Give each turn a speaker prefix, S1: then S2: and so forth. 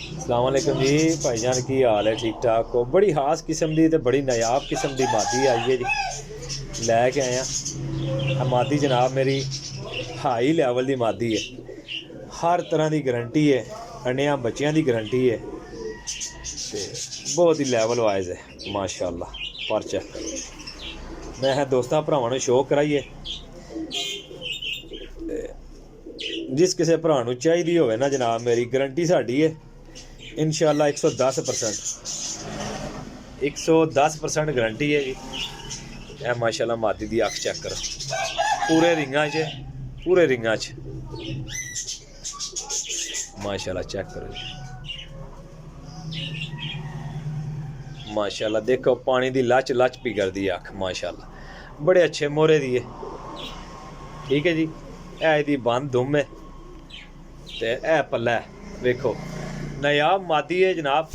S1: अस्सलाम वालेकुम जी भाईजान, की हाल है? ठीक ठाक हो? बड़ी खास किस्म की ते बड़ी नायाब किस्म की मादी आई है जी, लैके आया मादी जनाब। मेरी हाई लैवल की मादी है, हर तरह की गारंटी है, अन्निया बच्चियां की गारंटी है, ते बहुत ही लैवल वाइज है माशाअल्लाह। पर चेक करो, मैं दोस्तों भरावां नूं शो कराइए, जिस किसी भरा नूं चाहिदी होवे ना जनाब, मेरी गारंटी साडी है इंशाअल्लाह 110%। 110% गारंटी है जी। ए माशाअल्लाह मादी दी अख चेक करो, पूरे रिंगां च, पूरे रिंगां च माशाअल्लाह चेक करो जी। माशाअल्लाह देखो पानी दी लच लच पिघलदी अख माशाअल्लाह, बड़े अच्छे मोहरे दी है। ठीक है जी, ए दी बंद दुम है ते ए पल्ला है, वेखो नायाब मादी है जनाब।